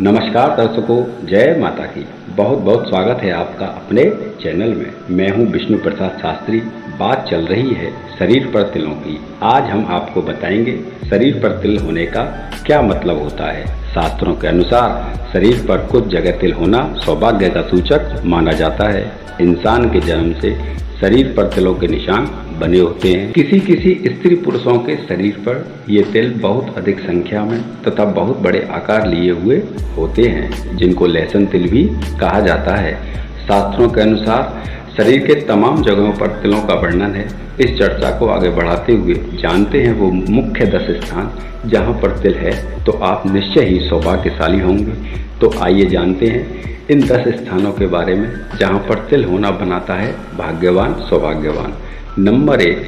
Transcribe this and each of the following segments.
नमस्कार दर्शकों, जय माता की। बहुत बहुत स्वागत है आपका अपने चैनल में। मैं हूं विष्णु प्रसाद शास्त्री। बात चल रही है शरीर पर तिलों की। आज हम आपको बताएंगे शरीर पर तिल होने का क्या मतलब होता है। शास्त्रों के अनुसार शरीर पर कुछ जगह तिल होना सौभाग्य का सूचक माना जाता है। इंसान के जन्म से शरीर पर तिलों के निशान बने होते हैं। किसी किसी स्त्री पुरुषों के शरीर पर ये तिल बहुत अधिक संख्या में तथा बहुत बड़े आकार लिए हुए होते हैं, जिनको लहसुन तिल भी कहा जाता है। शास्त्रों के अनुसार शरीर के तमाम जगहों पर तिलों का वर्णन है। इस चर्चा को आगे बढ़ाते हुए जानते हैं वो मुख्य 10 स्थान जहाँ पर तिल है तो आप निश्चय ही सौभाग्यशाली होंगे। तो आइए जानते हैं इन 10 स्थानों के बारे में जहाँ पर तिल होना बनाता है भाग्यवान सौभाग्यवान। नंबर 1,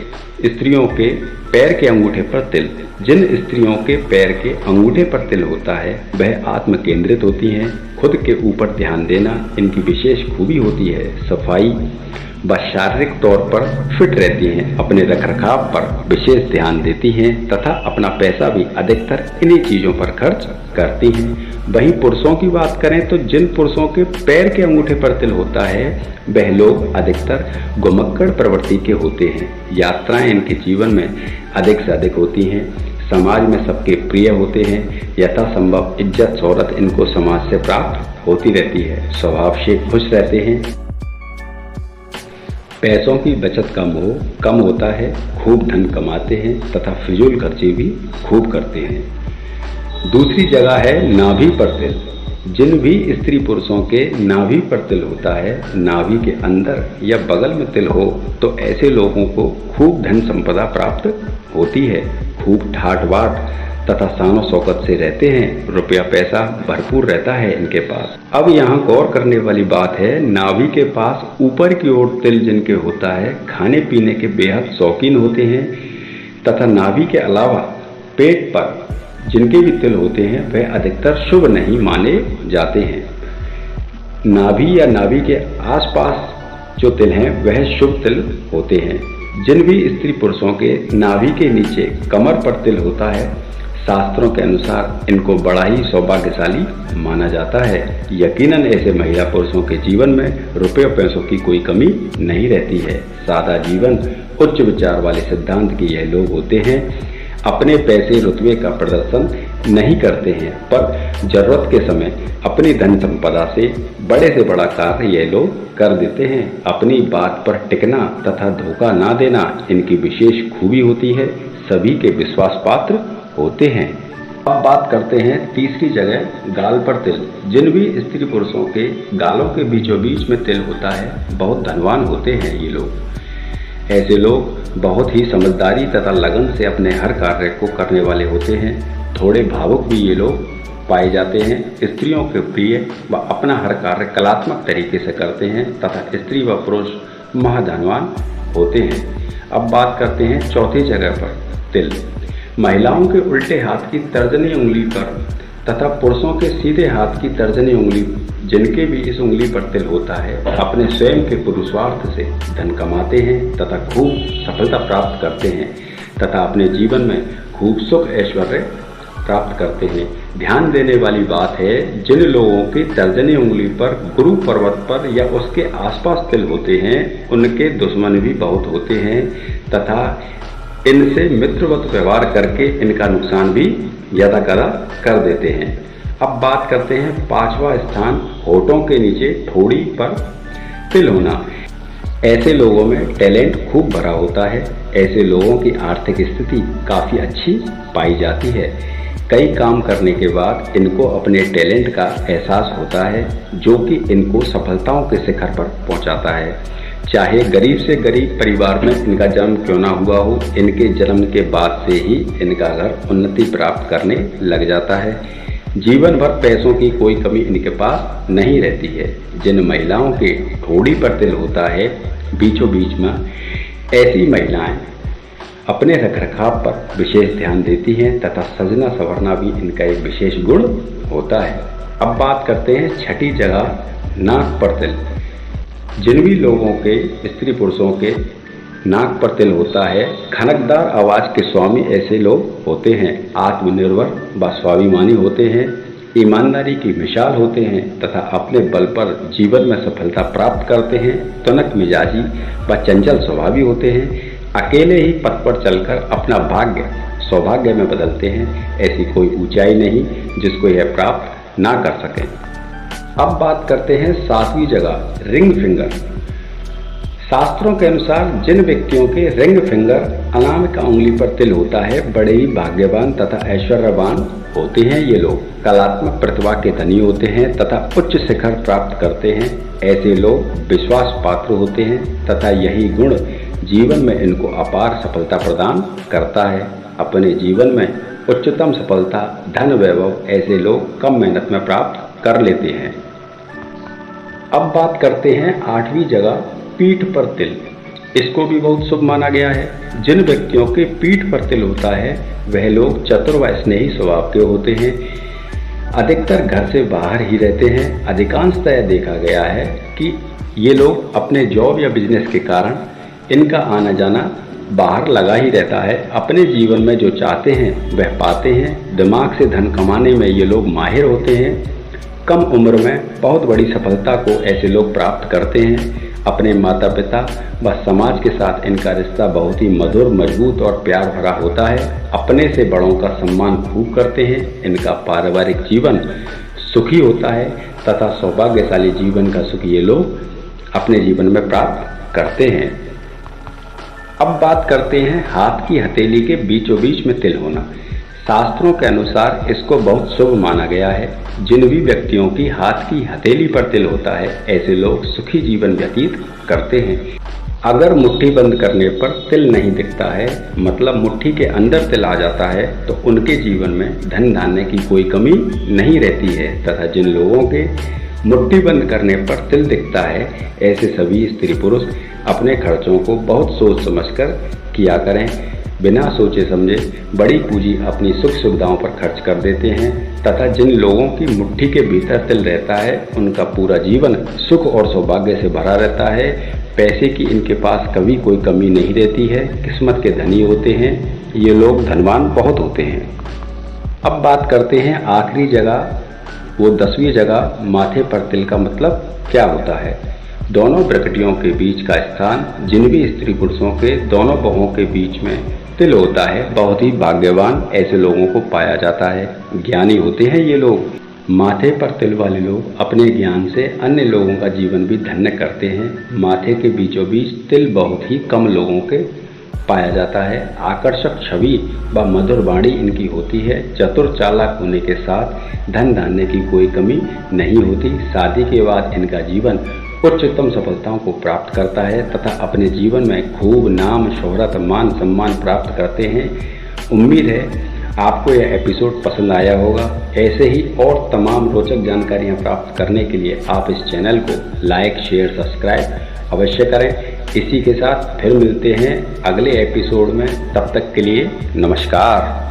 स्त्रियों के पैर के अंगूठे पर तिल। जिन स्त्रियों के पैर के अंगूठे पर तिल होता है वह आत्म केंद्रित होती हैं। खुद के ऊपर ध्यान देना इनकी विशेष खूबी होती है। सफाई व शारीरिक तौर पर फिट रहती हैं। अपने रखरखाव पर विशेष ध्यान देती हैं तथा अपना पैसा भी अधिकतर इन्हीं चीज़ों पर खर्च करती हैं। वहीं पुरुषों की बात करें तो जिन पुरुषों के पैर के अंगूठे पर तिल होता है वह लोग अधिकतर घुमक्कड़ प्रवृत्ति के होते हैं। यात्राएं इनके जीवन में अधिक से अधिक होती हैं। समाज में सबके प्रिय होते हैं। यथासंभव इज्जत शोहरत इनको समाज से प्राप्त होती रहती है। स्वभाव से खुश रहते हैं। पैसों की बचत का मोह कम होता है। खूब धन कमाते हैं तथा फिजूल खर्ची भी खूब करते हैं। दूसरी जगह है नाभि पर तिल। जिन भी स्त्री पुरुषों के नाभि पर तिल होता है, नाभि के अंदर या बगल में तिल हो तो ऐसे लोगों को खूब धन संपदा प्राप्त होती है। खूब ठाठ बाट तथा शानो शौकत से रहते हैं। रुपया पैसा भरपूर रहता है इनके पास। अब यहाँ गौर करने वाली बात है, नाभि के पास ऊपर की ओर तिल जिनके होता है खाने पीने के बेहद शौकीन होते हैं तथा नाभि के अलावा पेट पर जिनके भी तिल होते हैं वह अधिकतर शुभ नहीं माने जाते हैं। नाभि या नाभि के आसपास जो तिल हैं वह शुभ तिल होते हैं। जिन भी स्त्री पुरुषों के नाभि के नीचे कमर पर तिल होता है, शास्त्रों के अनुसार इनको बड़ा ही सौभाग्यशाली माना जाता है। यकीनन ऐसे महिला पुरुषों के जीवन में रुपये पैसों की कोई कमी नहीं रहती है। सादा जीवन, उच्च विचार वाले सिद्धांत के यह लोग होते हैं। अपने पैसे रुतबे का प्रदर्शन नहीं करते हैं पर जरूरत के समय अपनी धन संपदा से बड़ा कार्य ये लोग कर देते हैं। अपनी बात पर टिकना तथा धोखा ना देना इनकी विशेष खूबी होती है। सभी के विश्वास पात्र होते हैं। अब बात करते हैं तीसरी जगह, गाल पर तिल। जिन भी स्त्री पुरुषों के गालों के बीचों बीच में तिल होता है बहुत धनवान होते हैं ये लोग। ऐसे लोग बहुत ही समझदारी तथा लगन से अपने हर कार्य को करने वाले होते हैं। थोड़े भावुक भी ये लोग पाए जाते हैं। स्त्रियों के प्रिय व अपना हर कार्य कलात्मक तरीके से करते हैं तथा स्त्री व पुरुष महाधनवान होते हैं। अब बात करते हैं चौथी जगह पर तिल। महिलाओं के उल्टे हाथ की तर्जनी उंगली पर तथा पुरुषों के सीधे हाथ की तर्जनी उंगली जिनके भी इस उंगली पर तिल होता है अपने स्वयं के पुरुषार्थ से धन कमाते हैं तथा खूब सफलता प्राप्त करते हैं तथा अपने जीवन में खूब सुख ऐश्वर्य प्राप्त करते हैं। ध्यान देने वाली बात है, जिन लोगों की तर्जनी उंगली पर गुरु पर्वत पर या उसके आसपास तिल होते हैं उनके दुश्मन भी बहुत होते हैं तथा इनसे मित्रवत व्यवहार करके इनका नुकसान भी ज्यादा कर देते हैं। अब बात करते हैं पांचवा स्थान, होठों के नीचे ठोड़ी पर तिल होना। ऐसे लोगों में टैलेंट खूब भरा होता है। ऐसे लोगों की आर्थिक स्थिति काफ़ी अच्छी पाई जाती है। कई काम करने के बाद इनको अपने टैलेंट का एहसास होता है जो कि इनको सफलताओं के शिखर पर पहुंचाता है। चाहे गरीब से गरीब परिवार में इनका जन्म क्यों ना हुआ हो, इनके जन्म के बाद से ही इनका घर उन्नति प्राप्त करने लग जाता है। जीवन भर पैसों की कोई कमी इनके पास नहीं रहती है। जिन महिलाओं के ठोड़ी पर तिल होता है बीचों बीच में, ऐसी महिलाएं अपने रखरखाव पर विशेष ध्यान देती हैं तथा सजना संवरना भी इनका एक विशेष गुण होता है। अब बात करते हैं छठी जगह, नाक पर तिल। जिन भी लोगों के स्त्री पुरुषों के नाक पर तिल होता है, खनकदार आवाज के स्वामी ऐसे लोग होते हैं। आत्मनिर्भर व स्वाभिमानी होते हैं। ईमानदारी की मिसाल होते हैं तथा अपने बल पर जीवन में सफलता प्राप्त करते हैं। तुनक मिजाजी व चंचल स्वभावी होते हैं। अकेले ही पथ पर चलकर अपना भाग्य सौभाग्य में बदलते हैं। ऐसी कोई ऊंचाई नहीं जिसको यह प्राप्त ना कर सकें। अब बात करते हैं 7वीं जगह, रिंग फिंगर। शास्त्रों के अनुसार जिन व्यक्तियों के रिंग फिंगर अनामिका उंगली पर तिल होता है, बड़े ही भाग्यवान तथा ऐश्वर्यवान होते हैं। ये लोग कलात्मक प्रतिभा के धनी होते हैं तथा उच्च शिखर प्राप्त करते हैं। ऐसे लोग विश्वास पात्र होते हैं तथा यही गुण जीवन में इनको अपार सफलता प्रदान करता है। अपने जीवन में उच्चतम सफलता, धन, वैभव ऐसे लोग कम मेहनत में प्राप्त कर लेते हैं। अब बात करते हैं 8वीं जगह, पीठ पर तिल। इसको भी बहुत शुभ माना गया है। जिन व्यक्तियों के पीठ पर तिल होता है वह लोग चतुर व स्नेही स्वभाव के होते हैं। अधिकतर घर से बाहर ही रहते हैं। अधिकांशतः देखा गया है कि ये लोग अपने जॉब या बिजनेस के कारण इनका आना जाना बाहर लगा ही रहता है। अपने जीवन में जो चाहते हैं वह पाते हैं। दिमाग से धन कमाने में ये लोग माहिर होते हैं। कम उम्र में बहुत बड़ी सफलता को ऐसे लोग प्राप्त करते हैं। अपने माता पिता व समाज के साथ इनका रिश्ता बहुत ही मधुर, मजबूत और प्यार भरा होता है। अपने से बड़ों का सम्मान खूब करते हैं। इनका पारिवारिक जीवन सुखी होता है तथा सौभाग्यशाली जीवन का सुख ये लोग अपने जीवन में प्राप्त करते हैं। अब बात करते हैं हाथ की हथेली के बीचों बीच में तिल होना। शास्त्रों के अनुसार इसको बहुत शुभ माना गया है। जिन भी व्यक्तियों की हाथ की हथेली पर तिल होता है ऐसे लोग सुखी जीवन व्यतीत करते हैं। अगर मुट्ठी बंद करने पर तिल नहीं दिखता है, मतलब मुट्ठी के अंदर तिल आ जाता है, तो उनके जीवन में धन धान्य की कोई कमी नहीं रहती है। तथा जिन लोगों के मुट्ठी बंद करने पर तिल दिखता है ऐसे सभी स्त्री पुरुष अपने खर्चों को बहुत सोच समझकर किया करें। बिना सोचे समझे बड़ी पूंजी अपनी सुख सुविधाओं पर खर्च कर देते हैं। तथा जिन लोगों की मुट्ठी के भीतर तिल रहता है उनका पूरा जीवन सुख और सौभाग्य से भरा रहता है। पैसे की इनके पास कभी कोई कमी नहीं रहती है। किस्मत के धनी होते हैं। ये लोग धनवान बहुत होते हैं। अब बात करते हैं आखिरी जगह, वो 10वीं जगह, माथे पर तिल का मतलब क्या होता है। दोनों प्रकृतियों के बीच का स्थान, जिन भी स्त्री पुरुषों के दोनों बाहों के बीच में तिल होता है, बहुत ही भाग्यवान ऐसे लोगों को पाया जाता है। ज्ञानी होते हैं ये लोग। माथे पर तिल वाले लोग अपने ज्ञान से अन्य लोगों का जीवन भी धन्य करते हैं। माथे के बीचों बीच तिल बहुत ही कम लोगों के पाया जाता है। आकर्षक छवि व मधुर वाणी इनकी होती है। चतुर चालाक होने के साथ धन धान्य की कोई कमी नहीं होती। शादी के बाद इनका जीवन उच्चतम सफलताओं को प्राप्त करता है तथा अपने जीवन में खूब नाम, शोहरत, मान सम्मान प्राप्त करते हैं। उम्मीद है आपको यह एपिसोड पसंद आया होगा। ऐसे ही और तमाम रोचक जानकारियां प्राप्त करने के लिए आप इस चैनल को लाइक, शेयर, सब्सक्राइब अवश्य करें। इसी के साथ फिर मिलते हैं अगले एपिसोड में। तब तक के लिए नमस्कार।